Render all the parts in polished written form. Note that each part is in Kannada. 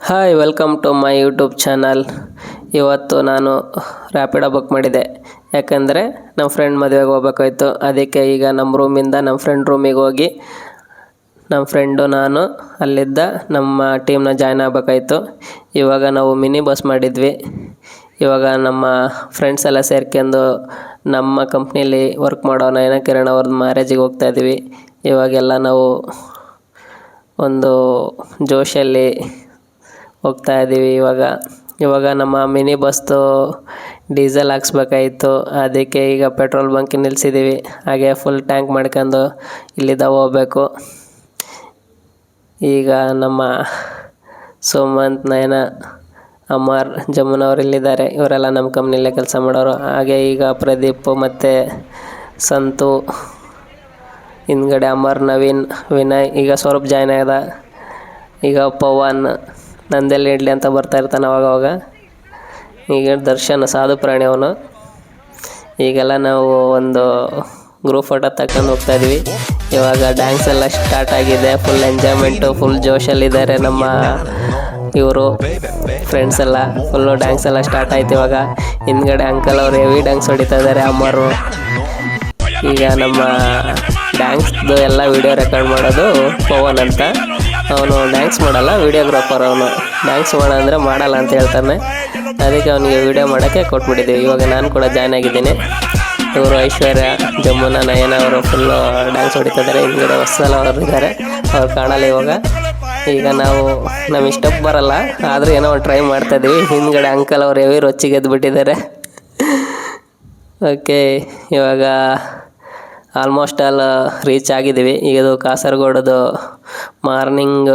Hi welcome to my YouTube channel. ಇವತ್ತು ನಾನು ರ್ಯಾಪಿಡೋ ಬುಕ್ ಮಾಡಿದೆ, ಯಾಕಂದರೆ ನಮ್ಮ ಫ್ರೆಂಡ್ ಮದುವೆಗೆ ಹೋಗ್ಬೇಕಾಯ್ತು. ಅದಕ್ಕೆ ಈಗ ನಮ್ಮ ರೂಮಿಂದ ನಮ್ಮ ಫ್ರೆಂಡ್ ರೂಮಿಗೆ ಹೋಗಿ ನಮ್ಮ ಫ್ರೆಂಡು ನಾನು ಅಲ್ಲಿದ್ದ ನಮ್ಮ ಟೀಮ್ನ ಜಾಯ್ನ್ ಆಗಬೇಕಾಯ್ತು. ಇವಾಗ ನಾವು ಮಿನಿ ಬಸ್ ಮಾಡಿದ್ವಿ. ಇವಾಗ ನಮ್ಮ ಫ್ರೆಂಡ್ಸ್ ಎಲ್ಲ ಸೇರ್ಕೊಂಡು ನಮ್ಮ ಕಂಪ್ನೀಲಿ ವರ್ಕ್ ಮಾಡೋ ನಯನ ಕಿರಣ್ ಅವ್ರದ್ದು ಮ್ಯಾರೇಜಿಗೆ ಹೋಗ್ತಾಯಿದ್ವಿ. ಇವಾಗೆಲ್ಲ ನಾವು ಒಂದು ಜೋಶಲ್ಲಿ ಹೋಗ್ತಾ ಇದ್ದೀವಿ. ಇವಾಗ ನಮ್ಮ ಮಿನಿ ಬಸ್ದು ಡೀಸೆಲ್ ಹಾಕ್ಸ್ಬೇಕಾಯಿತು. ಅದಕ್ಕೆ ಈಗ ಪೆಟ್ರೋಲ್ ಬಂಕ್ ನಿಲ್ಲಿಸಿದ್ದೀವಿ. ಹಾಗೆ ಫುಲ್ ಟ್ಯಾಂಕ್ ಮಾಡ್ಕೊಂಡು ಇಲ್ಲಿಂದ ಹೋಗ್ಬೇಕು. ಈಗ ನಮ್ಮ ಸುಮಂತ್, ನಯನ, ಅಮರ್, ಜಮುನವ್ರು ಇಲ್ಲಿದ್ದಾರೆ. ಇವರೆಲ್ಲ ನಮ್ಮ ಕಂಪ್ನಿಲೇ ಕೆಲಸ ಮಾಡೋರು. ಹಾಗೆ ಈಗ ಪ್ರದೀಪ್ ಮತ್ತು ಸಂತು, ಹಿಂದ್ಗಡೆ ಅಮರ್, ನವೀನ್, ವಿನಯ್, ಈಗ ಸ್ವರೂಪ್ ಜಾಯ್ನ್ ಆದ. ಈಗ ಪವನ್, ನಂದೆಲ್ಲಿ ಇಡ್ಲಿ ಅಂತ ಬರ್ತಾ ಇರ್ತಾನೆ ಅವಾಗವಾಗ. ಈಗ ದರ್ಶನ್ ಸಾಧು ಪ್ರಾಣಿ ಅವನು. ಈಗೆಲ್ಲ ನಾವು ಒಂದು ಗ್ರೂಪ್ ಫೋಟೋ ತಗೊಂಡು ಹೋಗ್ತಾಯಿದ್ವಿ. ಇವಾಗ ಡ್ಯಾನ್ಸ್ ಎಲ್ಲ ಸ್ಟಾರ್ಟ್ ಆಗಿದೆ. ಫುಲ್ ಎಂಜಾಯ್ಮೆಂಟು, ಫುಲ್ ಜೋಶಲ್ಲಿದ್ದಾರೆ ನಮ್ಮ ಇವರು ಫ್ರೆಂಡ್ಸ್ ಎಲ್ಲ. ಫುಲ್ಲು ಡ್ಯಾನ್ಸ್ ಎಲ್ಲ ಸ್ಟಾರ್ಟ್ ಆಯ್ತು. ಇವಾಗ ಹಿಂದ್ಗಡೆ ಅಂಕಲ್ ಅವರು ಹೆವಿ ಡ್ಯಾನ್ಸ್ ಹೊಡಿತಾ ಇದ್ದಾರೆ, ಅಮ್ಮರು. ಈಗ ನಮ್ಮ ಡ್ಯಾನ್ಸ್ದು ಎಲ್ಲ ವಿಡಿಯೋ ರೆಕಾರ್ಡ್ ಮಾಡೋದು ಪವನ್ ಅಂತ. ಅವನು ಡ್ಯಾನ್ಸ್ ಮಾಡಲ್ಲ, ವಿಡಿಯೋಗ್ರಾಫರ್. ಅವನು ಡ್ಯಾನ್ಸ್ ಅಂದರೆ ಮಾಡಲ್ಲ ಅಂತ ಹೇಳ್ತಾನೆ. ಅದಕ್ಕೆ ಅವನಿಗೆ ವಿಡಿಯೋ ಮಾಡೋಕ್ಕೆ ಕೊಟ್ಬಿಟ್ಟಿದ್ದೀವಿ. ಇವಾಗ ನಾನು ಕೂಡ ಜಾಯ್ನ್ ಆಗಿದ್ದೀನಿ. ಇವರು ಐಶ್ವರ್ಯ, ಜಮುನಾ, ನಯನ ಅವರು ಫುಲ್ಲು ಡ್ಯಾನ್ಸ್ ಹೊಡಿತಿದ್ದಾರೆ. ಹಿಂದ್ಗಡೆ ಹೊಸಲ ಅವರು ಇದ್ದಾರೆ, ಅವ್ರು ಕಾಣಲ್ಲ ಇವಾಗ. ಈಗ ನಾವು ನಮಗೆ ಸ್ಟೆಪ್ ಬರಲ್ಲ, ಆದರೂ ಏನೋ ಟ್ರೈ ಮಾಡ್ತಾಯಿದ್ದೀವಿ. ಹಿಂದ್ಗಡೆ ಅಂಕಲ್ ಅವರು ಹೆವಿ ರೊಚ್ಚಿಗೆ ಎದ್ದುಬಿಟ್ಟಿದ್ದಾರೆ. ಓಕೆ, ಇವಾಗ ಆಲ್ಮೋಸ್ಟ್ ಆಲ್ ರೀಚ್ ಆಗಿದ್ದೀವಿ. ಈಗ ಇದು ಕಾಸರಗೋಡದು ಮಾರ್ನಿಂಗ್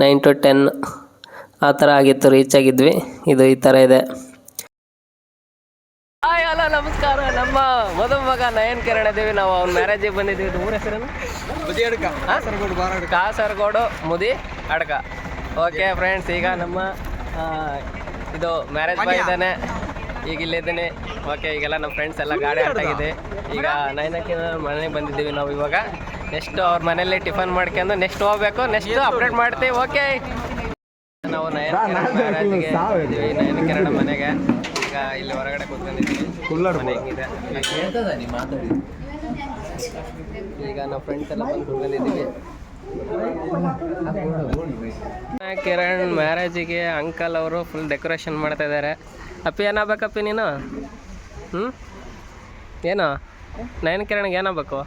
9 to 10 ಆ ಥರ ಆಗಿತ್ತು, ರೀಚ್ ಆಗಿದ್ವಿ. ಇದು ಈ ಥರ ಇದೆ. ಹಾಯ್, ಹಲೋ, ನಮಸ್ಕಾರ. ನಮ್ಮ ಮದುಮಗ ನಯನ್ ಕಿರಣ್ ಇದ್ದೀವಿ. ನಾವು ಅವ್ನ ಮ್ಯಾರೇಜಿಗೆ ಬಂದಿದ್ದೀವಿ. ಊರ ಹೆಸರೇನು? ಕಾಸರಗೋಡು ಮುದಿ ಅಡ್ಕ. ಓಕೆ ಫ್ರೆಂಡ್ಸ್, ಈಗ ನಮ್ಮ ಇದು ಮ್ಯಾರೇಜ್ ಬಾಯ್ ಇದ್ದಾನೆ. ಈಗ ಇಲ್ಲಿದ್ದೀನಿ. ಓಕೆ, ಈಗೆಲ್ಲ ನಮ್ಮ ಫ್ರೆಂಡ್ಸ್ ಎಲ್ಲ ಗಾಡಿ ಆಟಾಗಿದೆ. ಈಗ ನಯನಕ್ಕೆ ಮನೆಗೆ ಬಂದಿದ್ದೀವಿ ನಾವು. ಇವಾಗ ನೆಕ್ಸ್ಟ್ ಅವ್ರ ಮನೇಲಿ ಟಿಫನ್ ಮಾಡ್ಕೊಂಡು ನೆಕ್ಸ್ಟ್ ಹೋಗ್ಬೇಕು. ನೆಕ್ಸ್ಟ್ ಅಪ್ಡೇಟ್ ಮಾಡ್ತೀವಿ. ಓಕೆ, ನಾವು ನಯನ ಕಿರಣ ಮನೆಗೆ ಈಗ ಇಲ್ಲಿ ಹೊರಗಡೆ ಕೂತ್ಕೊಂಡಿದ್ದೀವಿ. ಹೆಂಗಿದೆ ಈಗ ನಾವು ಫ್ರೆಂಡ್ಸ್ ಎಲ್ಲ ಬಂದು ಕೂತ್ಕೊಂಡಿದ್ದೀವಿ. ಕಿರಣ್ ಮ್ಯಾರೇಜಿಗೆ ಅಂಕಲ್ ಅವರು ಫುಲ್ ಡೆಕೋರೇಷನ್ ಮಾಡ್ತಾ ಇದ್ದಾರೆ. ಅಪ್ಪಿ ಏನಾಗಬೇಕಪ್ಪಿ ನೀನು? ಏನು ನಯನ ಕಿರಣ್ಗೆ ಏನಾಗಬೇಕು?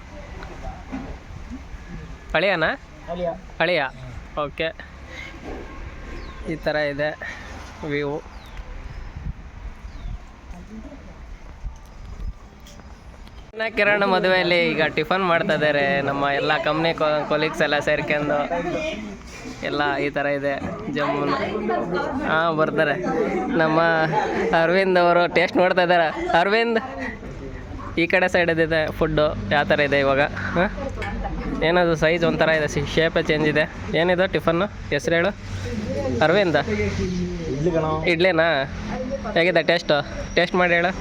ಅಳಿಯನಾ? ಅಳಿಯ. ಓಕೆ, ಈ ಥರ ಇದೆ ವ್ಯೂ. ಕಿರಣ್ ಮದುವೆಯಲ್ಲಿ ಈಗ ಟಿಫನ್ ಮಾಡ್ತಾ ಇದ್ದಾರೆ ನಮ್ಮ ಎಲ್ಲ ಕಂಪ್ನಿ ಕೊಲೀಗ್ಸ್ ಎಲ್ಲ ಸೇರ್ಕೊಂಡು. ಎಲ್ಲ ಈ ಥರ ಇದೆ. ಜಮ್ಮುನ ಬರ್ತಾರೆ. ನಮ್ಮ ಅರವಿಂದ್ ಅವರು ಟೇಸ್ಟ್ ನೋಡ್ತಾ ಇದ್ದಾರೆ. ಅರವಿಂದ್, ಈ ಕಡೆ ಸೈಡ್ ಇದೆ ಫುಡ್ಡು ಯಾವ ಥರ ಇದೆ ಇವಾಗ? ಏನದು ಸೈಜ್ ಒಂಥರ ಇದೆ, ಶೇಪೇ ಚೇಂಜ್ ಇದೆ. ಏನಿದು ಟಿಫನ್ನು ಹೆಸ್ರು ಹೇಳು ಅರವಿಂದ? ಇಡ್ಲಿನಾ? ಹೇಗಿದೆ ಟೇಸ್ಟ್ ಮಾಡಿ ಹೇಳು.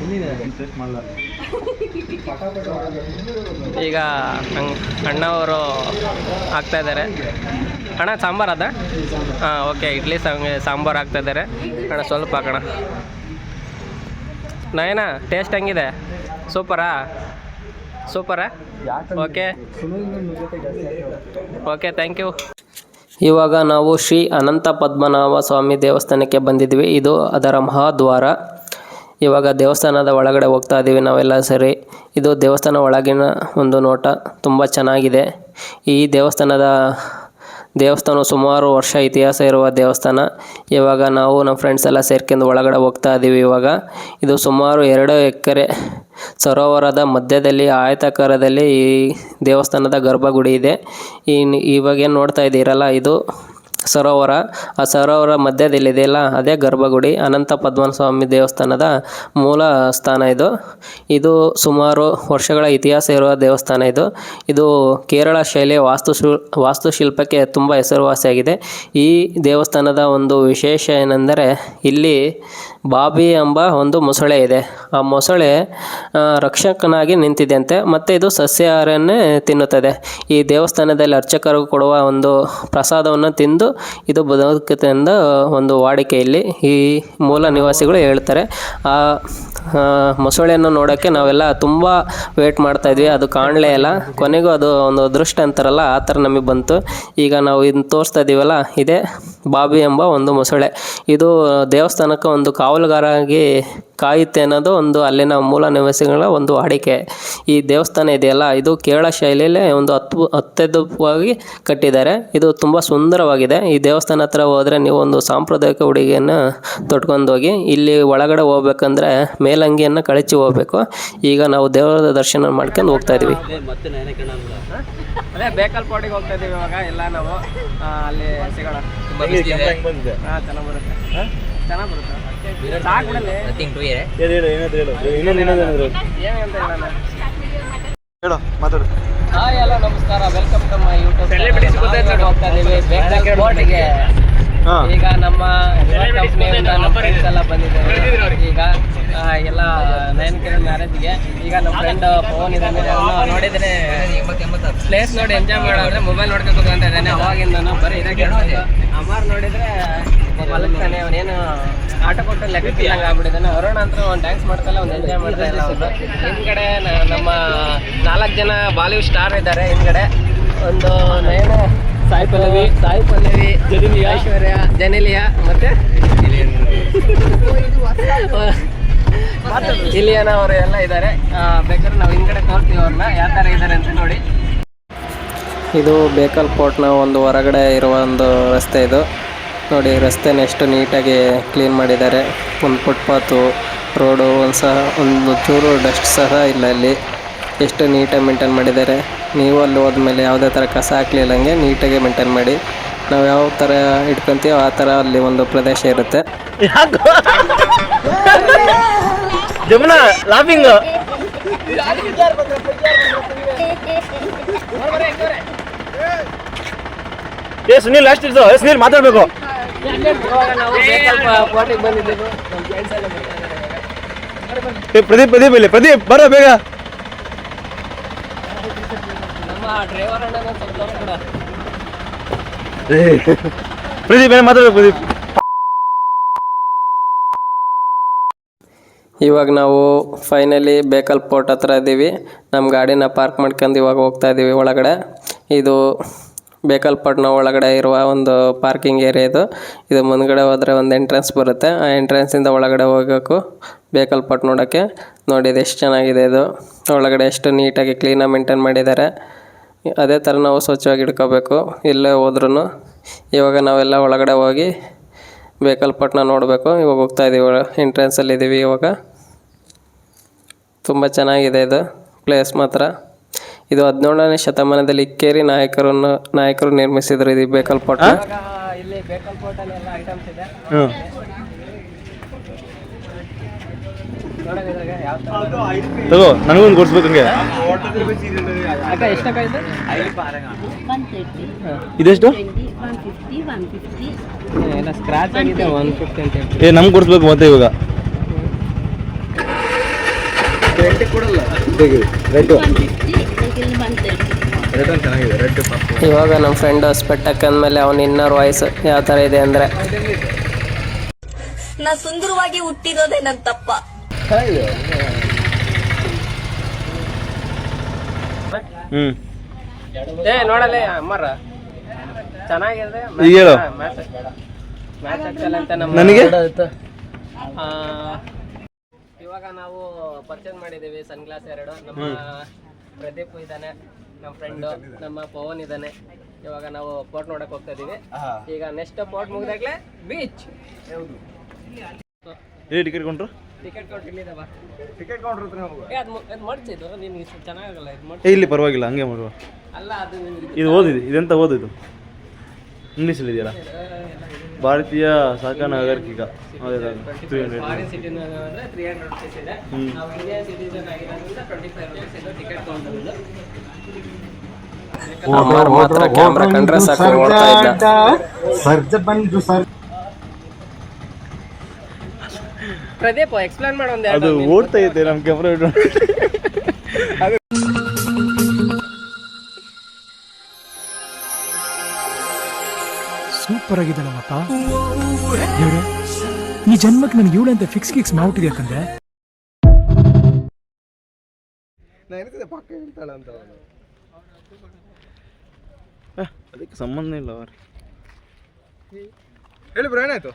ಈಗ ಅಣ್ಣವರು ಹಾಕ್ತಾಯಿದ್ದಾರೆ. ಅಣ್ಣ ಸಾಂಬಾರು ಅದ? ಹಾಂ, ಓಕೆ. ಇಡ್ಲಿ ಸಾಂಬಾರು ಹಾಕ್ತಾಯಿದ್ದಾರೆ. ಅಣ್ಣ ಸ್ವಲ್ಪ ಹಾಕೋಣ. ನಯನ, ಟೇಸ್ಟ್ ಹೆಂಗಿದೆ? ಸೂಪರಾ? Okay, thank you. ಇವಾಗ ನಾವು ಶ್ರೀ ಅನಂತ ಪದ್ಮನಾಭ ಸ್ವಾಮಿ ದೇವಸ್ಥಾನಕ್ಕೆ ಬಂದಿದ್ವಿ. ಇದು ಅದರ ಮಹಾದ್ವಾರ. ಇವಾಗ ದೇವಸ್ಥಾನದ ಒಳಗಡೆ ಹೋಗ್ತಾ ಇದ್ದೀವಿ ನಾವೆಲ್ಲ ಸರಿ. ಇದು ದೇವಸ್ಥಾನ ಒಳಗಿನ ಒಂದು ನೋಟ, ತುಂಬ ಚೆನ್ನಾಗಿದೆ. ಈ ದೇವಸ್ಥಾನ ಸುಮಾರು ವರ್ಷ ಇತಿಹಾಸ ಇರುವ ದೇವಸ್ಥಾನ. ಇವಾಗ ನಾವು ನಮ್ಮ ಫ್ರೆಂಡ್ಸ್ ಎಲ್ಲ ಸೇರ್ಕೊಂಡು ಒಳಗಡೆ ಹೋಗ್ತಾ ಇದ್ದೀವಿ. ಇವಾಗ ಇದು ಸುಮಾರು 2 ಎಕರೆ ಸರೋವರದ ಮಧ್ಯದಲ್ಲಿ ಆಯತಾಕಾರದಲ್ಲಿ ಈ ದೇವಸ್ಥಾನದ ಗರ್ಭಗುಡಿ ಇದೆ. ಇವಾಗ ಏನು ನೋಡ್ತಾ ಇದ್ದೀರಲ್ಲ, ಇದು ಸರೋವರ. ಆ ಸರೋವರ ಮಧ್ಯದಲ್ಲಿದೆಯಲ್ಲ, ಅದೇ ಗರ್ಭಗುಡಿ. ಅನಂತ ಪದ್ಮನಾಭ ಸ್ವಾಮಿ ದೇವಸ್ಥಾನದ ಮೂಲ ಸ್ಥಾನ ಇದು ಸುಮಾರು ವರ್ಷಗಳ ಇತಿಹಾಸ ಇರುವ ದೇವಸ್ಥಾನ. ಇದು ಕೇರಳ ಶೈಲಿಯ ವಾಸ್ತುಶಿಲ್ಪಕ್ಕೆ ತುಂಬ ಹೆಸರುವಾಸಿಯಾಗಿದೆ. ಈ ದೇವಸ್ಥಾನದ ಒಂದು ವಿಶೇಷ ಏನೆಂದರೆ, ಇಲ್ಲಿ ಬಾಬಿ ಎಂಬ ಒಂದು ಮೊಸಳೆ ಇದೆ. ಆ ಮೊಸಳೆ ರಕ್ಷಕನಾಗಿ ನಿಂತಿದೆಯಂತೆ ಮತ್ತು ಇದು ಸಸ್ಯಾಹಾರನ್ನೇ ತಿನ್ನುತ್ತದೆ. ಈ ದೇವಸ್ಥಾನದಲ್ಲಿ ಅರ್ಚಕರು ಕೊಡುವ ಒಂದು ಪ್ರಸಾದವನ್ನು ತಿಂದು ಇದು ಬದುಕುತ್ತೆ ಒಂದು ವಾಡಿಕೆಯಲ್ಲಿ ಈ ಮೂಲ ನಿವಾಸಿಗಳು ಹೇಳ್ತಾರೆ. ಆ ಮೊಸಳೆಯನ್ನು ನೋಡೋಕ್ಕೆ ನಾವೆಲ್ಲ ತುಂಬ ವೇಟ್ ಮಾಡ್ತಾಯಿದ್ವಿ, ಅದು ಕಾಣಲೇ ಇಲ್ಲ. ಕೊನೆಗೂ ಅದು ಒಂದು ಅದೃಷ್ಟ ಅಂತಾರಲ್ಲ, ಆ ಥರ ನಮಗೆ ಬಂತು. ಈಗ ನಾವು ಇದನ್ನ ತೋರಿಸ್ತಾ ಇದ್ದೀವಲ್ಲ, ಇದೇ ಬಾಬಿ ಎಂಬ ಒಂದು ಮೊಸಳೆ. ಇದು ದೇವಸ್ಥಾನಕ್ಕೆ ಒಂದು ಕಾವಲುಗಾರಾಗಿ ಕಾಯುತ್ತೆ ಅನ್ನೋದು ಒಂದು ಅಲ್ಲಿನ ಮೂಲ ನಿವಾಸಿಗಳ ಒಂದು ವಾಡಿಕೆ. ಈ ದೇವಸ್ಥಾನ ಇದೆಯಲ್ಲ, ಇದು ಕೇರಳ ಶೈಲಿಯಲ್ಲೇ ಒಂದು ಅತ್ಯದ್ಭುತವಾಗಿ ಕಟ್ಟಿದ್ದಾರೆ. ಇದು ತುಂಬ ಸುಂದರವಾಗಿದೆ. ಈ ದೇವಸ್ಥಾನ ಹತ್ರ ಹೋದರೆ ನೀವು ಒಂದು ಸಾಂಪ್ರದಾಯಿಕ ಉಡುಗೆಯನ್ನು ತೊಟ್ಕೊಂಡು ಹೋಗಿ. ಇಲ್ಲಿ ಒಳಗಡೆ ಹೋಗ್ಬೇಕಂದ್ರೆ ಮೇಲಂಗಿಯನ್ನು ಕಳಚಿ ಹೋಗ್ಬೇಕು. ಈಗ ನಾವು ದೇವರ ದರ್ಶನ ಮಾಡ್ಕೊಂಡು ಹೋಗ್ತಾ ಇದೀವಿ. ಅದೇ ಬೇಕಲ್ ಕೋಟಿಗೆ ಹೋಗ್ತಾ ಇದೀವಿ ಇವಾಗ ಎಲ್ಲ ನಾವು. ಅಲ್ಲಿ ಸಿಗೋಣ. ಚೆನ್ನಾಗಿ ಬರುತ್ತೆ. ಹಾಯ್ ಹಲೋ ನಮಸ್ಕಾರ, ವೆಲ್ಕಮ್ ಟು ಮೈ ಯೂಟ್ಯೂಬ್. ಹೋಗ್ತಾ ಇದೀವಿ ಬೇಕಲ್ ಕೋಟಿಗೆ. ಈಗ ನಮ್ಮ ಕಂಪ್ನಿಯಿಂದ ನಮ್ಮ ಫ್ರೆಂಡ್ಸ್ ಎಲ್ಲ ಬಂದಿದ್ದಾರೆ. ಈಗ ಎಲ್ಲ ನಯನಕಿರ ಮ್ಯಾರೇಜ್ಗೆ. ಈಗ ನಮ್ಮ ಫ್ರೆಂಡ್ ಪವನ್ ಇದ್ದಾನೆ, ನೋಡಿದ್ರೆ ಪ್ಲೇಸ್ ನೋಡಿ ಎಂಜಾಯ್ ಮಾಡೋದ್ರೆ ಮೊಬೈಲ್ ನೋಡ್ಕೊಂಡು ಅಂತ ಇದ್ದಾನೆ ಅವಾಗಿಂದ. ಬರೀ ಇದೇ ಕೇಳ್ಬೋದು. ಅಮರ್ ನೋಡಿದ್ರೆ ಮಲಗ್ತಾನೆ, ಅವನೇನು ಆಟ ಕೊಟ್ಟು ಲೆಕ್ಕಕ್ಕಿಲ್ಲಂಗೆ ಆಗ್ಬಿಟ್ಟಿದ್ದಾನೆ. ಅರುಣ್ ಅಂತ ಒಂದು ಡ್ಯಾನ್ಸ್ ಮಾಡ್ತಲ್ಲ, ಒಂದು ಎಂಜಾಯ್ ಮಾಡ್ತಾ ಇಲ್ಲ ಅವರು. ಹಿಂದ್ಗಡೆ ನಮ್ಮ 4 ಜನ ಬಾಲಿವುಡ್ ಸ್ಟಾರ್ ಇದ್ದಾರೆ. ಹಿಂದ್ಗಡೆ ಒಂದು ನಯನ, ಸಾಯಿ ಪಲ್ಲವಿ, ಐಶ್ವರ್ಯ, ಜೆನೆಲಿಯಾ ಮತ್ತೆ ಇಲಿಯಾನ ಅವರು ಎಲ್ಲ ಇದ್ದಾರೆ. ಬೇಕಾದ್ರೆ ನಾವು ಹಿಂದ್ಗಡೆ ತೋರ್ತೀವಿ ಅವ್ರನ್ನ ಯಾವ ಥರ ಇದ್ದಾರೆ ಅಂತ ನೋಡಿ. ಇದು ಬೇಕಲ್ ಪೋರ್ಟ್ನ ಒಂದು ಹೊರಗಡೆ ಇರುವ ಒಂದು ರಸ್ತೆ. ಇದು ನೋಡಿ, ರಸ್ತೆನ ಎಷ್ಟು ನೀಟಾಗಿ ಕ್ಲೀನ್ ಮಾಡಿದ್ದಾರೆ. ಒಂದು ಫುಟ್ಪಾತು, ರೋಡು ಒಂದು ಚೂರು ಡಸ್ಟ್ ಸಹ ಇಲ್ಲ. ಅಲ್ಲಿ ಎಷ್ಟು ನೀಟಾಗಿ ಮೇಂಟೈನ್ ಮಾಡಿದ್ದಾರೆ. ನೀವು ಅಲ್ಲಿ ಹೋದ್ಮೇಲೆ ಯಾವುದೇ ಥರ ಕಸ ಹಾಕ್ಲಿಲ್ಲಂಗೆ ನೀಟಾಗಿ ಮೇಂಟೈನ್ ಮಾಡಿ. ನಾವು ಯಾವ ಥರ ಇಟ್ಕೊತೀವೋ ಆ ಥರ ಅಲ್ಲಿ ಒಂದು ಪ್ರದೇಶ ಇರುತ್ತೆ. ಜಮುನಾ ಲಾಫಿಂಗ್. ಸುನೀಲ್ ಲಾಸ್ಟ್ ಇರ್ಸೋ. ಸುನೀಲ್ ಮಾತಾಡ್ಬೇಕು. ಪ್ರದೀಪ್ ಪ್ರದೀಪ್ ಇಲ್ಲಿ. ಪ್ರದೀಪ್ ಬರೋ ಬೇಗ. ಪ್ರದೀಪ್ ಏನು ಮಾತಾಡ್ಬೇಕು. ಪ್ರದೀಪ್ ಇವಾಗ ನಾವು ಫೈನಲಿ ಬೇಕಲ್ ಪೋರ್ಟ್ ಹತ್ರ ಇದ್ದೀವಿ. ನಮ್ಮ ಗಾಡಿನ ಪಾರ್ಕ್ ಮಾಡ್ಕೊಂಡು ಇವಾಗ ಹೋಗ್ತಾ ಇದ್ದೀವಿ ಒಳಗಡೆ. ಇದು ಬೇಕಲ್ ಪೋರ್ಟ್ನ ಒಳಗಡೆ ಇರುವ ಒಂದು ಪಾರ್ಕಿಂಗ್ ಏರಿಯಾ. ಇದು ಮುಂದ್ಗಡೆ ಹೋದರೆ ಒಂದು ಎಂಟ್ರೆನ್ಸ್ ಬರುತ್ತೆ. ಆ ಎಂಟ್ರೆನ್ಸಿಂದ ಒಳಗಡೆ ಹೋಗಬೇಕು ಬೇಕಲ್ ಪೋರ್ಟ್ ನೋಡೋಕ್ಕೆ. ನೋಡಿ ಇದು ಎಷ್ಟು ಚೆನ್ನಾಗಿದೆ. ಇದು ಒಳಗಡೆ ಎಷ್ಟು ನೀಟಾಗಿ ಕ್ಲೀನಾಗಿ ಮೇಂಟೈನ್ ಮಾಡಿದ್ದಾರೆ. ಅದೇ ಥರ ನಾವು ಸ್ವಚ್ಛವಾಗಿ ಇಟ್ಕೋಬೇಕು ಎಲ್ಲೇ ಹೋದ್ರೂ. ಇವಾಗ ನಾವೆಲ್ಲ ಒಳಗಡೆ ಹೋಗಿ ಬೇಕಲ್ ಪೋರ್ಟ್ನ ನೋಡಬೇಕು. ಇವಾಗ ಹೋಗ್ತಾ ಇದ್ದೀವಿ, ಎಂಟ್ರೆನ್ಸಲ್ಲಿ ಇದ್ದೀವಿ ಇವಾಗ. ತುಂಬ ಚೆನ್ನಾಗಿದೆ ಇದು ಪ್ಲೇಸ್ ಮಾತ್ರ. ಇದು 17ನೇ ಶತಮಾನದಲ್ಲಿ ಇಕ್ಕೇರಿ ನಾಯಕರು ನಿರ್ಮಿಸಿದ್ರು ಇದು ಬೇಕಲ್ ಪೋರ್ಟ್. ಇಲ್ಲಿ ಬೇಕಲ್ ಪೋರ್ಟಲ್ಲಿ ಎಲ್ಲ ಐಟಮ್ಸ್ ಇದೆ. ತಗೋ, ನನಗೊಂದು ಕೊಡ್ಸ್ಬೇಕು ಹಂಗೆ. ಇದೆಷ್ಟು? ಸ್ಕ್ರಾಚ್ ಆಗಿದೆ 150 ಅಂತ ಹೇಳಿ. ನಮ್ಗೆ ಕೊಡ್ಸ್ಬೇಕು ಮತ್ತೆ ಇವಾಗ. ಇವಾಗ ನಮ್ಮ ಫ್ರೆಂಡ್ ಸ್ಪೆಟ್ ಹಾಕಂದ್ಮೇಲೆ ಅವನ ಇನ್ನರ್ ವಾಯ್ಸ್ ಯಾವ ಥರ ಇದೆ ಅಂದರೆ, ನಾ ಸುಂದರವಾಗಿ ಹುಟ್ಟಿರೋದೇ ನನ್ನ ತಪ್ಪ. ನೋಡಲೇ ಅಮ್ಮರ ಚೆನ್ನಾಗಿದೆ. ಮ್ಯಾಚ್ ಆಗ್ತಲ್ಲ ಅಂತ ನನಗೆ ಇವಾಗ ನಾವು ಪರ್ಚೇಸ್ ಮಾಡಿದ್ದೀವಿ ಸನ್ ಗ್ಲಾಸ್ 2. ನಮ್ಮ ಪ್ರದೀಪ್ ಇದ್ದಾನೆ, ನಮ್ಮ ಫ್ರೆಂಡು, ನಮ್ಮ ಪವನ್ ಇದ್ದಾನೆ. ಇವಾಗ ನಾವು ಪೋರ್ಟ್ ನೋಡಕ್ ಹೋಗ್ತಾ ಇದೀವಿ. ಈಗ ನೆಕ್ಸ್ಟ್ ಪೋರ್ಟ್ ಮುಗಿದಾಗ್ಲೇ ಬೀಚ್. ಟಿಕೆಟ್ ಕೊಂಡ್ರು? ಟಿಕೆಟ್ ಕೌಂಟರ್ ಇಲ್ಲಿದೆ ಬಾ. ಟಿಕೆಟ್ ಕೌಂಟರ್ ಹತ್ರ ಹೋಗು. ಅದು ಮಡ್ಚಿದ್ದು ನಿಮಗೆ ಚೆನ್ನಾಗಲ್ಲ ಇದು ಮಡ್ಚಿ. ಇಲ್ಲಿ ಪರವಾಗಿಲ್ಲ, ಹಂಗೆ ಮಾಡುವ. ಅಲ್ಲ ಅದು ಇದು ಓದಿದ್ದು, ಇದೆಂತ ಓದಿದ್ದು ಇಂಗ್ಲೀಷಲ್ಲಿ ಇದೆಯಲ್ಲ. ಭಾರತೀಯ ಸಾಕಣಾ ನಾಗರಿಕ. ಫಾರಿನ್ ಸಿಟಿನ ಅಂದ್ರೆ 300 ರೂಪೀಸ್ ಇದೆ. ನಾವು ಇಂಡಿಯನ್ ಸಿಟಿಜನ್ ಆಗಿರೋದ್ರಿಂದ 25 ರೂಪೀಸ್ ಇದು ಟಿಕೆಟ್ ಕೌಂಟರ್ ಇದೆ. ಅಮರ್ ಮಾತ್ರ ಕ್ಯಾಮೆರಾ ಕಂಡ್ರೆ ಸಾಕು ಓಡ್ತಾ ಇದ್ದ. ಸರ್ಜ ಬಂದು ಸರ್ ಪ್ರದೀಪ್ ಎಕ್ಸ್ಪ್ಲೇನ್ ಮಾಡೋ ಒಂದು ಅದು ಓಡ್ತಾ ಇದೆ ನಮ್ಮ ಕ್ಯಾಮ್ರಾ ಇಟ್ಟು. ಸೂಪರ್ ಆಗಿದ್ದಾಳಲ್ಲಪ್ಪ ದೇವ್ರೆ, ಈ ಜನ್ಮಕ್ಕೆ ನನಗೆ ಇವಳೆ ಅಂತ ಫಿಕ್ಸ್ ಗಿಕ್ಸ್ ಮಾಡ್ಬಿಟ್ಟಿದೆ ಯಾಕಂದ್ರೆ ಅದಕ್ಕೆ ಸಂಬಂಧ ಇಲ್ಲ ಅವ್ರು. ಹೇಳಿ ಬ್ರೋ, ಏನಾಯ್ತು?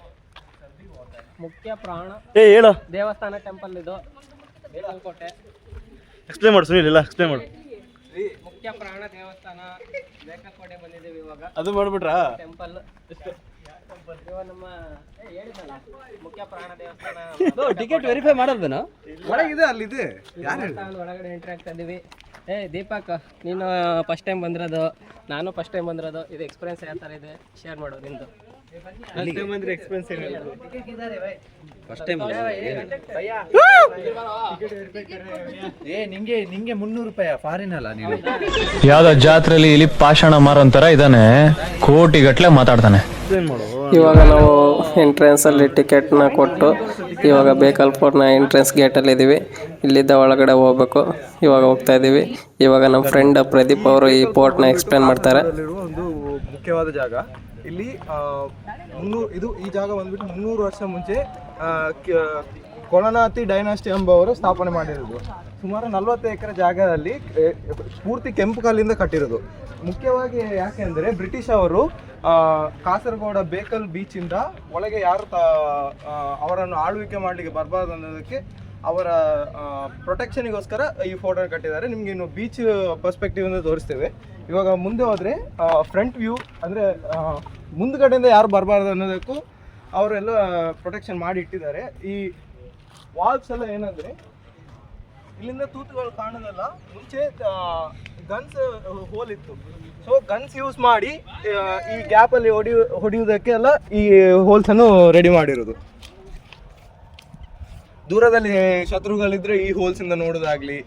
ಮುಖ್ಯ ಪ್ರಾಣ ಹೇಳು, ದೇವಸ್ಥಾನ ಟೆಂಪಲ್ ಇದು ಬೇಕಲ್ಕೋಟೆ. ಎಕ್ಸ್ಪ್ಲೇನ್ ಮಾಡು ಸುನಿಲ್, ಇಲ್ಲ ಎಕ್ಸ್ಪ್ಲೇನ್ ಮಾಡು. ಮುಖ್ಯ ಪ್ರಾಣ ದೇವಸ್ಥಾನ ಬೇಕಲ್ಕೋಟೆ ಬಂದಿದ್ದೀವಿ ಇವಾಗ. ಅದು ಮಾಡ್ಬಿಟ್ರಾ? ಟೆಂಪಲ್ ಇವಾಗ ನಮ್ಮ ಹೇಳಿದ್ನಲ್ಲ ಮುಖ್ಯ ಪ್ರಾಣ ದೇವಸ್ಥಾನ. ಟಿಕೆಟ್ ವೆರಿಫೈ ಮಾಡೋದನ್ನ ಒಳಗಿದೆ, ಅಲ್ಲಿದೆ. ದೇವಸ್ಥಾನದ ಒಳಗಡೆ ಎಂಟ್ರಿ ಆಗ್ತಾ ಇದೀವಿ. ದೀಪಕ್, ನೀನು ಫಸ್ಟ್ ಟೈಮ್ ಬಂದಿರೋದು, ನಾನು ಫಸ್ಟ್ ಟೈಮ್ ಬಂದಿರೋದು. ಇದು ಎಕ್ಸ್ಪೀರಿಯನ್ಸ್ ಯಾವ ಥರ ಇದೆ ಶೇರ್ ಮಾಡೋದು ನಿಂದು. ಎಕ್ಸ್ಪೆನ್ಸ್ ಫಸ್ಟ್ ಟೈಮ್ ನಿಂಗೆ 300 ರೂಪಾಯಿ ಫಾರಿನ್ ಅಲ್ಲ ನೀವು. ಯಾವ್ದೋ ಜಾತ್ರೆಲಿ ಇಲ್ಲಿ ಪಾಷಾಣ ಮಾರೋಂತರ ಇದಾನೆ, ಕೋಟಿ ಗಟ್ಲೆ ಮಾತಾಡ್ತಾನೆ. ಎಕ್ಸ್ಪ್ಲೇನ್ ಮಾಡು. ಇವಾಗ ನಾವು ಎಂಟ್ರೆನ್ಸಲ್ಲಿ ಟಿಕೆಟ್ನ ಕೊಟ್ಟು ಇವಾಗ ಬೇಕಲ್ಪೋರ್ಟ್ನ ಎಂಟ್ರೆನ್ಸ್ ಗೇಟಲ್ಲಿ ಇದ್ದೀವಿ. ಇಲ್ಲಿದ್ದ ಒಳಗಡೆ ಹೋಗ್ಬೇಕು. ಇವಾಗ ಹೋಗ್ತಾ ಇದ್ದೀವಿ. ಇವಾಗ ನಮ್ಮ ಫ್ರೆಂಡ್ ಪ್ರದೀಪ್ ಅವರು ಈ ಪೋರ್ಟ್ನ ಎಕ್ಸ್ಪ್ಲೇನ್ ಮಾಡ್ತಾರೆ. ಒಂದು ಮುಖ್ಯವಾದ ಜಾಗ ಇಲ್ಲಿ. ಈ ಜಾಗ ಬಂದ್ಬಿಟ್ಟು 300 ವರ್ಷ ಮುಂಚೆ ಕೊಳನಾತಿ ಡೈನಾಸ್ಟಿ ಎಂಬವರು ಸ್ಥಾಪನೆ ಮಾಡಿರೋದು. ಸುಮಾರು 40 ಎಕರೆ ಜಾಗದಲ್ಲಿ ಪೂರ್ತಿ ಕೆಂಪು ಕಲ್ಲಿಂದ ಕಟ್ಟಿರೋದು. ಮುಖ್ಯವಾಗಿ ಯಾಕೆಂದರೆ ಬ್ರಿಟಿಷ್ ಅವರು ಕಾಸರಗೋಡ ಬೇಕಲ್ ಬೀಚಿಂದ ಒಳಗೆ ಯಾರು ಅವರನ್ನು ಆಳ್ವಿಕೆ ಮಾಡಲಿಕ್ಕೆ ಬರಬಾರ್ದು ಅನ್ನೋದಕ್ಕೆ ಅವರ ಪ್ರೊಟೆಕ್ಷನಿಗೋಸ್ಕರ ಈ ಫೋಟೋ ಕಟ್ಟಿದ್ದಾರೆ. ನಿಮಗೆ ಇನ್ನು ಬೀಚ್ ಪರ್ಸ್ಪೆಕ್ಟಿವ್ ಅಂತ ತೋರಿಸ್ತೇವೆ. ಇವಾಗ ಮುಂದೆ ಹೋದರೆ ಫ್ರಂಟ್ ವ್ಯೂ ಅಂದರೆ ಮುಂದ್ಗಡೆಯಿಂದ ಯಾರು ಬರಬಾರ್ದು ಅನ್ನೋದಕ್ಕೂ ಅವರೆಲ್ಲ ಪ್ರೊಟೆಕ್ಷನ್ ಮಾಡಿ ಇಟ್ಟಿದ್ದಾರೆ. ಈ ವಾಲ್ಸ್ ಎಲ್ಲ ಏನಂದರೆ ಇಲ್ಲಿಂದ ತೂತುಗಳು ಕಾಣೋದಲ್ಲ, ಮುಂಚೆ ಗನ್ಸ್ ಹೋಲ್ ಇತ್ತು. ಸೊ ಗನ್ಸ್ ಯೂಸ್ ಮಾಡಿ ಈ ಗ್ಯಾಪಲ್ಲಿ ಹೊಡೆಯುವುದಕ್ಕೆ ಎಲ್ಲ ಈ ಹೋಲ್ಸನ್ನು ರೆಡಿ ಮಾಡಿರೋದು. ದೂರದಲ್ಲಿ ಶತ್ರುಗಳಿದ್ರೆ ಈ ಹೋಲ್ಸಿಂದ ನೋಡೋದಾಗ್ಲಿ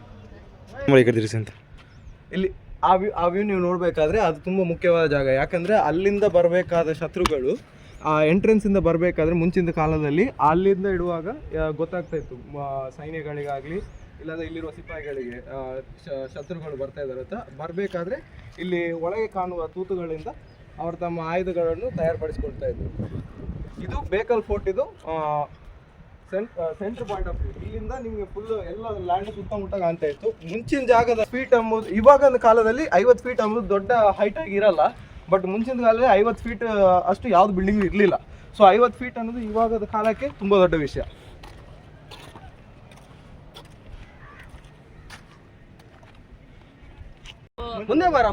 ಅಂತ ಇಲ್ಲಿ ಆ ವ್ಯೂ ನೀವು ನೋಡಬೇಕಾದ್ರೆ ಅದು ತುಂಬ ಮುಖ್ಯವಾದ ಜಾಗ. ಯಾಕಂದರೆ ಅಲ್ಲಿಂದ ಬರಬೇಕಾದ ಶತ್ರುಗಳು ಆ ಎಂಟ್ರೆನ್ಸಿಂದ ಬರಬೇಕಾದ್ರೆ ಮುಂಚಿನ ಕಾಲದಲ್ಲಿ ಅಲ್ಲಿಂದ ಇಡುವಾಗ ಗೊತ್ತಾಗ್ತಾ ಇತ್ತು ಸೈನ್ಯಗಳಿಗಾಗಲಿ ಇಲ್ಲಾಂದರೆ ಇಲ್ಲಿರುವ ಸಿಪಾಯಿಗಳಿಗೆ ಶತ್ರುಗಳು ಬರ್ತಾ ಇದ್ದಾರೆ ಅಂತ. ಬರಬೇಕಾದ್ರೆ ಇಲ್ಲಿ ಒಳಗೆ ಕಾಣುವ ತೂತುಗಳಿಂದ ಅವರು ತಮ್ಮ ಆಯುಧಗಳನ್ನು ತಯಾರುಪಡಿಸ್ಕೊಳ್ತಾ ಇದ್ರು. ಇದು ಬೇಕಲ್ ಫೋರ್ಟ್. ಇದು ಸೆಂಟ್ರ್ ಪಾಯಿಂಟ್ ಆಫ್ ವ್ಯೂ. ಇಲ್ಲಿಂದ ನಿಮಗೆ ಫುಲ್ ಎಲ್ಲ ಲ್ಯಾಂಡ್ ಸುತ್ತಮುತ್ತ ಕಾಣ್ತಾ ಇತ್ತು. ಮುಂಚಿನ ಜಾಗದ ಫೀಟ್ ಅಂಬುದು ಇವಾಗ ಕಾಲದಲ್ಲಿ 50 ಫೀಟ್ ಅಂಬುದು ದೊಡ್ಡ ಹೈಟ್ ಆಗಿ ಇರಲ್ಲ. ಬಟ್ ಮುಂಚಿನ ಕಾಲದಲ್ಲಿ 50 ಫೀಟ್ ಅಷ್ಟು ಯಾವ್ದು ಬಿಲ್ಡಿಂಗ್ ಇರಲಿಲ್ಲ. ಸೊ 50 ಫೀಟ್ ಅನ್ನೋದು ಇವಾಗದ ಕಾಲಕ್ಕೆ ತುಂಬ ದೊಡ್ಡ ವಿಷಯ. ಮುಂದೆ ಬರ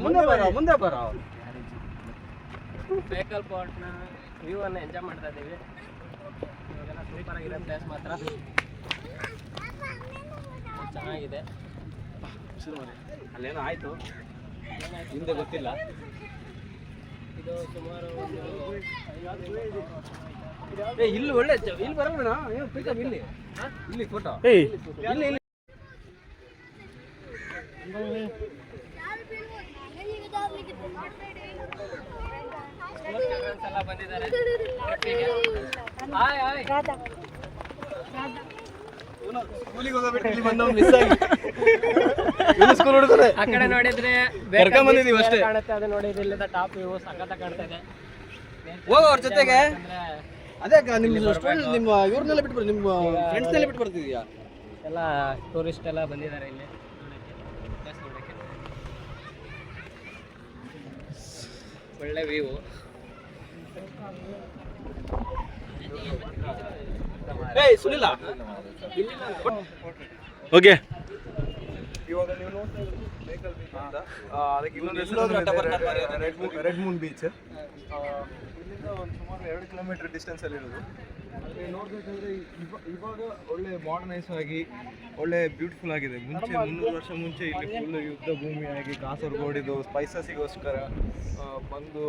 ಬೇಕಲ್ ಪೋರ್ಟ್ನ ವ್ಯೂ ಅನ್ನು ಎಂಜಾಯ್ ಮಾಡ್ತಾ ಇದ್ದೀವಿ. ಇವಾಗೆಲ್ಲ ಸೂಪರ್ ಆಗಿರೋ ಪ್ಲೇಸ್ ಮಾತ್ರ ಚೆನ್ನಾಗಿದೆ. ಅಲ್ಲೇನೋ ಆಯ್ತು, ಹಿಂದೆ ಗೊತ್ತಿಲ್ಲ. ಇದು ಸುಮಾರು ಇಲ್ಲಿ ಒಳ್ಳೆ ಇಲ್ಲಿ ಬರೋಣ. ಇಲ್ಲಿ ಫೋಟೋ ಇಲ್ಲಿ ಎಲ್ಲ ಬಂದಿದ್ದಾರೆ. ಆ ಕಡೆ ನೋಡಿದ್ರೆ ಕಾಣುತ್ತೆ, ಅದು ನೋಡಿದ್ರೆ ಇಲ್ಲಿಂದ ಟಾಪ್ ವ್ಯೂ ಸಖತ್ತ ಕಾಣ್ತಾ ಇದೆ. ಹೋಗೋ ಅವ್ರ ಜೊತೆಗೆ ಅದೇ ನಿಮ್ಮ ಇವ್ರನ್ನೆಲ್ಲ ಬಿಟ್ಟು ನಿಮ್ಮ ಫ್ರೆಂಡ್ಸ್ನೆಲ್ಲ ಬಿಟ್ಟು ಬರ್ತಿದ್ಯಾ? ಎಲ್ಲ ಟೂರಿಸ್ಟ್ ಎಲ್ಲ ಬಂದಿದ್ದಾರೆ ಇಲ್ಲಿ ಒಳ್ಳೆ ವ್ಯೂ. ಸುನಿಲ್ಲ ಓಕೆ. ಇವಾಗ ನೀವು ನೋಡ್ತಾ ಇರೋದು ಬೇಕಲ್ ಬೀಚ್ ಅಂತ. ಅದಕ್ಕೆ ಇನ್ನೊಂದು ರೆಡ್ ಮೂನ್ ಬೀಚ್. ಇಲ್ಲಿಂದ ಒಂದು ಸುಮಾರು 2 ಕಿಲೋಮೀಟರ್ ಡಿಸ್ಟೆನ್ಸಲ್ಲಿ ಇರೋದು. ಅಲ್ಲಿ ನೋಡಬೇಕಂದ್ರೆ ಇವಾಗ ಒಳ್ಳೆ ಮಾಡರ್ನೈಸ್ ಆಗಿ ಒಳ್ಳೆ ಬ್ಯೂಟಿಫುಲ್ ಆಗಿದೆ. ಮುಂಚೆ 300 ವರ್ಷ ಮುಂಚೆ ಇಲ್ಲಿ ಫುಲ್ ಯುದ್ಧ ಭೂಮಿಯಾಗಿ ಕಾಸರಗೋಡಿದು ಸ್ಪೈಸಸ್ಸಿಗೋಸ್ಕರ ಬಂದು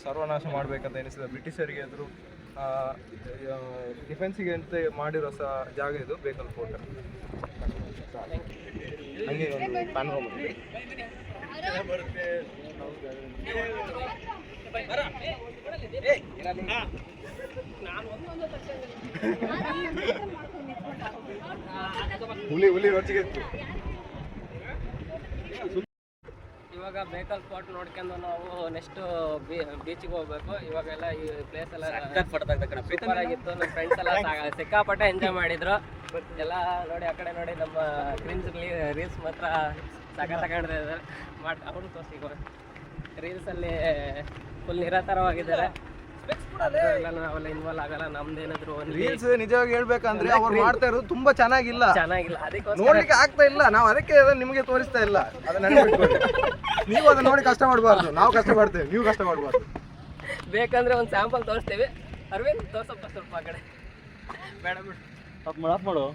ಸರ್ವನಾಶ ಮಾಡಬೇಕಂತ ಎನಿಸಿದ ಬ್ರಿಟಿಷರಿಗೆ ಎದುರು ಡಿಫೆನ್ಸಿಗೆ ಅಂತ ಮಾಡಿರೋ ಜಾಗ ಇದು ಬೇಕಲ್ ಫೋರ್ಟ್. ಹಂಗೆ ಒಂದು ಪ್ಯಾನೋರಮಾ ಹುಲಿ ರೊಚ್ಚಿಗೆ ಇವಾಗ ಬೇಕಲ್ ಸ್ಪಾಟ್ ನೋಡ್ಕೊಂಡು ನಾವು ನೆಕ್ಸ್ಟ್ ಬೀಚಿಗೆ ಹೋಗ್ಬೇಕು. ಇವಾಗೆಲ್ಲ ಈ ಪ್ಲೇಸ್ ಎಲ್ಲ ಸೂಪರ್ ಆಗಿತ್ತು. ನಮ್ಮ ಫ್ರೆಂಡ್ಸ್ ಎಲ್ಲ ಸಿಕ್ಕಾಪಟ್ಟೆ ಎಂಜಾಯ್ ಮಾಡಿದ್ರು ಎಲ್ಲ. ನೋಡಿ ಆ ಕಡೆ ನೋಡಿ, ನಮ್ಮ ಕ್ರಿಂಜ್ ರೀಲ್ಸ್ ಮಾತ್ರ ಸಖತ್ ಕಾಣ್ತಾ ಇದ್ದಾರೆ. ಅವರು ತೋರಿಸಿ ರೀಲ್ಸಲ್ಲಿ ಫುಲ್ ನಿರತರವಾಗಿದ್ದಾರೆ. ನಾವೆಲ್ಲ ಇನ್ವಾಲ್ವ್ ಆಗಲ್ಲ, ನಮ್ದೇನಾದ್ರು ರೀಲ್ಸ್ ನಿಜವಾಗಿ ಹೇಳ್ಬೇಕಂದ್ರೆ ಅವ್ರು ಮಾಡ್ತಾ ಇರೋದು ತುಂಬಾ ಚೆನ್ನಾಗಿಲ್ಲ, ಅದಕ್ಕೋಸ್ಕರ ನೋಡ್ಲಿಕ್ಕೆ ಆಗ್ತಾ ಇಲ್ಲ. ನಾವು ಅದಕ್ಕೆ ನಿಮಗೆ ತೋರಿಸ್ತಾ ಇಲ್ಲ. ಅದನ್ನ ನೆನಪಿಟ್ಕೊಳ್ಳಿ. ನೀವು ಅದನ್ನ ನೋಡಿ ಕಷ್ಟ ಮಾಡಬಾರ್ದು, ನಾವು ಕಷ್ಟ ಮಾಡ್ತೇವೆ, ನೀವು ಕಷ್ಟ ಮಾಡಬಾರ್ದು. ಬೇಕಂದ್ರೆ ಒಂದು ಸ್ಯಾಂಪಲ್ ತೋರಿಸ್ತೀವಿ. ಅರವಿಂದ್ ತೋರ್ಸಪ್ಪ ಸ್ವಲ್ಪ ಆ ಕಡೆ. ಬೇಡ ಬಿಡು, ಮಾಡು.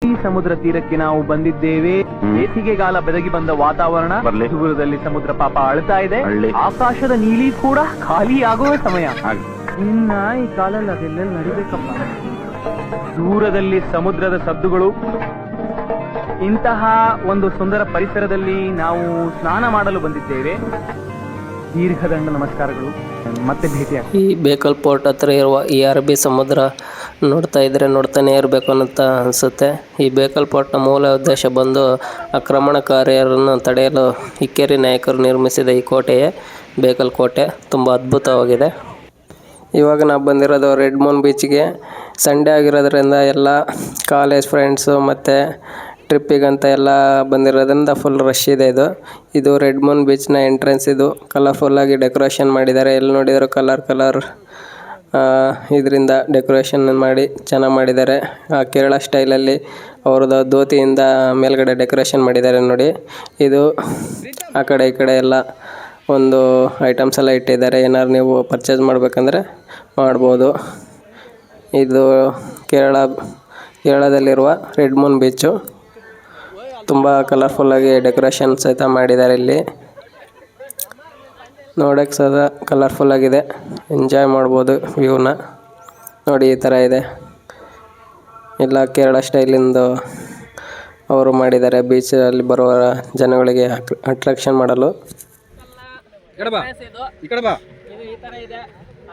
ಈ ಸಮುದ್ರ ತೀರಕ್ಕೆ ನಾವು ಬಂದಿದ್ದೇವೆ. ಬೇಸಿಗೆಗಾಲ ಬೆದಗಿ ಬಂದ ವಾತಾವರಣ, ದೂರದಲ್ಲಿ ಸಮುದ್ರ ಪಾಪ ಅಳ್ತಾ ಇದೆ. ಆಕಾಶದ ನೀಲಿ ಕೂಡ ಖಾಲಿ ಆಗುವ ಸಮಯ. ಇನ್ನ ಈ ಕಾಲಲ್ಲಿ ಅದೆಲ್ಲ ನಡಿಬೇಕಪ್ಪ. ದೂರದಲ್ಲಿ ಸಮುದ್ರದ ಸದ್ದುಗಳು. ಇಂತಹ ಒಂದು ಸುಂದರ ಪರಿಸರದಲ್ಲಿ ನಾವು ಸ್ನಾನ ಮಾಡಲು ಬಂದಿದ್ದೇವೆ. ದೀರ್ಘದಂಡ ನಮಸ್ಕಾರಗಳು, ಮತ್ತೆ ಭೇಟಿಯಾಗ್ತೀವಿ. ಈ ಬೇಕಲ್ ಪೋರ್ಟ್ ಹತ್ರ ಇರುವ ಈ ಅರಬ್ಬಿ ಸಮುದ್ರ ನೋಡ್ತಾ ಇದ್ರೆ ನೋಡ್ತಾನೆ ಇರಬೇಕು ಅಂತ ಅನಿಸುತ್ತೆ. ಈ ಬೇಕಲ್ ಪೋರ್ಟ್ನ ಮೂಲ ಉದ್ದೇಶ ಬಂದು ಆಕ್ರಮಣಕಾರಿಯರನ್ನು ತಡೆಯಲು ಇಕ್ಕೇರಿ ನಾಯಕರು ನಿರ್ಮಿಸಿದ ಈ ಕೋಟೆಯೇ ಬೇಕಲ್ ಕೋಟೆ. ತುಂಬ ಅದ್ಭುತವಾಗಿದೆ. ಇವಾಗ ನಾವು ಬಂದಿರೋದು ರೆಡ್ ಮೂನ್ ಬೀಚ್ಗೆ. ಸಂಡೇ ಆಗಿರೋದ್ರಿಂದ ಎಲ್ಲ ಕಾಲೇಜ್ ಫ್ರೆಂಡ್ಸು ಮತ್ತು ಟ್ರಿಪ್ಪಿಗಂತ ಎಲ್ಲ ಬಂದಿರೋದ್ರಿಂದ ಫುಲ್ ರಶ್ ಇದೆ. ಇದು ರೆಡ್ ಮೂನ್ ಬೀಚ್ನ ಎಂಟ್ರೆನ್ಸ್. ಇದು ಕಲರ್ಫುಲ್ಲಾಗಿ ಡೆಕೋರೇಷನ್ ಮಾಡಿದ್ದಾರೆ. ಎಲ್ಲಿ ನೋಡಿದರೂ ಕಲರ್ ಇದರಿಂದ ಡೆಕೋರೇಷನ್ ಮಾಡಿ ಚೆನ್ನಾಗಿ ಮಾಡಿದ್ದಾರೆ. ಕೇರಳ ಸ್ಟೈಲಲ್ಲಿ ಅವ್ರದ್ದು ಧೋತಿಯಿಂದ ಮೇಲ್ಗಡೆ ಡೆಕೋರೇಷನ್ ಮಾಡಿದ್ದಾರೆ ನೋಡಿ. ಇದು ಆ ಕಡೆ ಈ ಕಡೆ ಎಲ್ಲ ಒಂದು ಐಟಮ್ಸ್ ಎಲ್ಲ ಇಟ್ಟಿದ್ದಾರೆ. ಏನಾದ್ರು ನೀವು ಪರ್ಚೇಸ್ ಮಾಡಬೇಕಂದ್ರೆ ಮಾಡ್ಬೋದು. ಇದು ಕೇರಳದಲ್ಲಿರುವ ರೆಡ್ ಮೂನ್ ಬೀಚು. ತುಂಬ ಕಲರ್ಫುಲ್ಲಾಗಿ ಡೆಕೋರೇಷನ್ ಸಹಿತ ಮಾಡಿದ್ದಾರೆ. ಇಲ್ಲಿ ನೋಡೋಕ್ಕೆ ಸಹ ಕಲರ್ಫುಲ್ಲಾಗಿದೆ. ಎಂಜಾಯ್ ಮಾಡ್ಬೋದು ವ್ಯೂನ. ನೋಡಿ ಈ ಥರ ಇದೆ. ಎಲ್ಲ ಕೇರಳ ಸ್ಟೈಲಿಂದು ಅವರು ಮಾಡಿದ್ದಾರೆ. ಬೀಚಲ್ಲಿ ಬರುವ ಜನಗಳಿಗೆ ಅಟ್ರಾಕ್ಷನ್ ಮಾಡಲು. ಈ ಕಡೆ ಬಾ. ಇದು ಈ ಥರ ಇದೆ.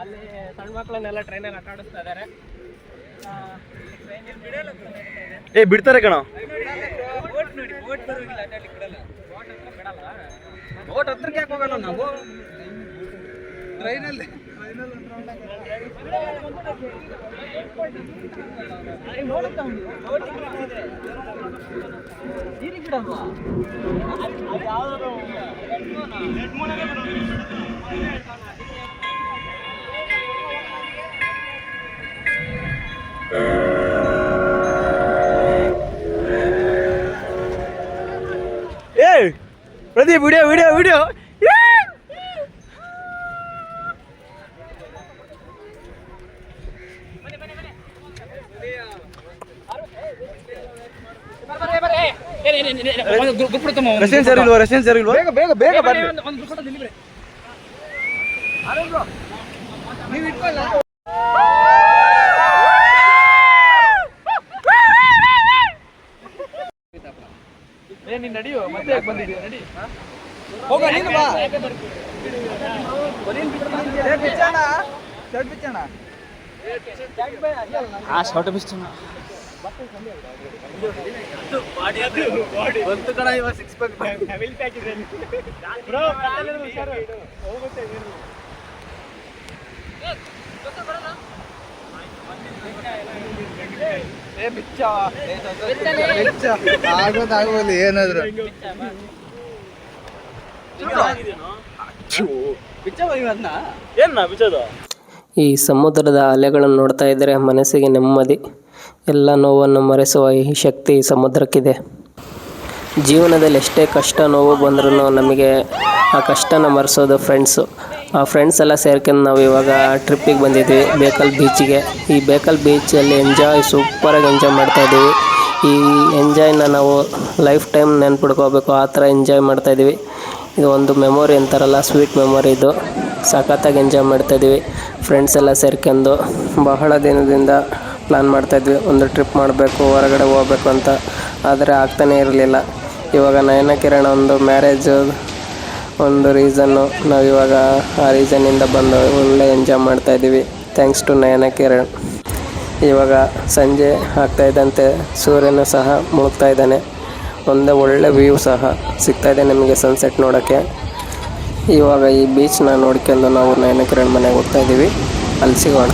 ಅಲ್ಲಿ ಸಣ್ಣ ಮಕ್ಕಳನ್ನೆಲ್ಲ ಟ್ರೈನಲ್ಲಿ ಆಟ ಆಡಿಸ್ತಾ ಇದ್ದಾರೆ. ಬಿಡ್ತಾರೆ ಕಣ. ಬೋಟ್ ಹತ್ರಕ್ಕೆ ಯಾಕೆ ಹೋಗಲ್ಲ ನಾವು? ಟ್ರೈನಲ್ಲಿ ಪ್ರದೀಪ್ ವಿಡಿಯೋ ರೆಸ್ಟೆನ್ಸ್ ಇಲ್ವಾ? ಬೇಗ ಬರ್ರಿ. ನೀನು ನಡಿಯೋ, ಮತ್ತೆ ಯಾಕೆ ಬಂದಿದ್ದೀಯ? ನಡಿ, ಹೋಗ, ನೀನು ಬಾ. ಶಾರ್ಟ್ ಬಿಚ್ಚಣ ಬಂತು ಕಣ ಇವ 6 ಪ್ಯಾಕ್. ಆಗೋದಾಗೋದು ಏನಾದ್ರು. ಈ ಸಮುದ್ರದ ಅಲೆಗಳನ್ನು ನೋಡ್ತಾ ಇದ್ದರೆ ಮನಸ್ಸಿಗೆ ನೆಮ್ಮದಿ. ಎಲ್ಲ ನೋವನ್ನು ಮರೆಸುವ ಈ ಶಕ್ತಿ ಸಮುದ್ರಕ್ಕಿದೆ. ಜೀವನದಲ್ಲಿ ಎಷ್ಟೇ ಕಷ್ಟ ನೋವು ಬಂದ್ರೂ ನಮಗೆ ಆ ಕಷ್ಟನ ಮರೆಸೋದು ಫ್ರೆಂಡ್ಸು. ಆ ಫ್ರೆಂಡ್ಸ್ ಎಲ್ಲ ಸೇರ್ಕೊಂಡು ನಾವು ಇವಾಗ ಟ್ರಿಪ್ಪಿಗೆ ಬಂದಿದ್ವಿ ಬೇಕಲ್ ಬೀಚಿಗೆ. ಈ ಬೇಕಲ್ ಬೀಚಲ್ಲಿ ಸೂಪರಾಗಿ ಎಂಜಾಯ್ ಮಾಡ್ತಾಯಿದ್ದೀವಿ. ಈ ಎಂಜಾಯ್ನ ನಾವು ಲೈಫ್ ಟೈಮ್ ನೆನ್ಪಿಡ್ಕೋಬೇಕು, ಆ ಥರ ಎಂಜಾಯ್ ಮಾಡ್ತಾಯಿದ್ದೀವಿ. ಇದು ಒಂದು ಮೆಮೊರಿ ಅಂತಾರಲ್ಲ, ಸ್ವೀಟ್ ಮೆಮೊರಿ. ಇದು ಸಖತ್ತಾಗಿ ಎಂಜಾಯ್ ಮಾಡ್ತಾಯಿದ್ದೀವಿ. ಫ್ರೆಂಡ್ಸ್ ಎಲ್ಲ ಸೇರ್ಕೊಂಡು ಬಹಳ ದಿನದಿಂದ ಪ್ಲ್ಯಾನ್ ಮಾಡ್ತಾಯಿದ್ವಿ, ಒಂದು ಟ್ರಿಪ್ ಮಾಡಬೇಕು, ಹೊರಗಡೆ ಹೋಗ್ಬೇಕು ಅಂತ. ಆದರೆ ಆಗ್ತಾನೇ ಇರಲಿಲ್ಲ. ಇವಾಗ ನಯನ ಕಿರಣ ಒಂದು ಮ್ಯಾರೇಜ್ ಒಂದು ರೀಸನ್ನು. ನಾವಿವಾಗ ಆ ರೀಸನ್ನಿಂದ ಬಂದು ಒಳ್ಳೆ ಎಂಜಾಯ್ ಮಾಡ್ತಾಯಿದ್ದೀವಿ ಥ್ಯಾಂಕ್ಸ್ ಟು ನಯನ ಕಿರಣ್. ಇವಾಗ ಸಂಜೆ ಆಗ್ತಾಯಿದ್ದಂತೆ ಸೂರ್ಯನು ಸಹ ಮುಳುಗ್ತಾ ಇದ್ದಾನೆ. ಒಂದು ಒಳ್ಳೆ ವ್ಯೂ ಸಹ ಸಿಗ್ತಾಯಿದೆ ನಮಗೆ ಸನ್ಸೆಟ್ ನೋಡೋಕ್ಕೆ. ಇವಾಗ ಈ ಬೀಚ್ನ ನೋಡ್ಕೊಂಡು ನಾವು ನಯನ ಕಿರಣ್ ಮನೆಗೆ ಹೋಗ್ತಾಯಿದ್ದೀವಿ. ಅಲ್ಲಿ ಸಿಗೋಣ.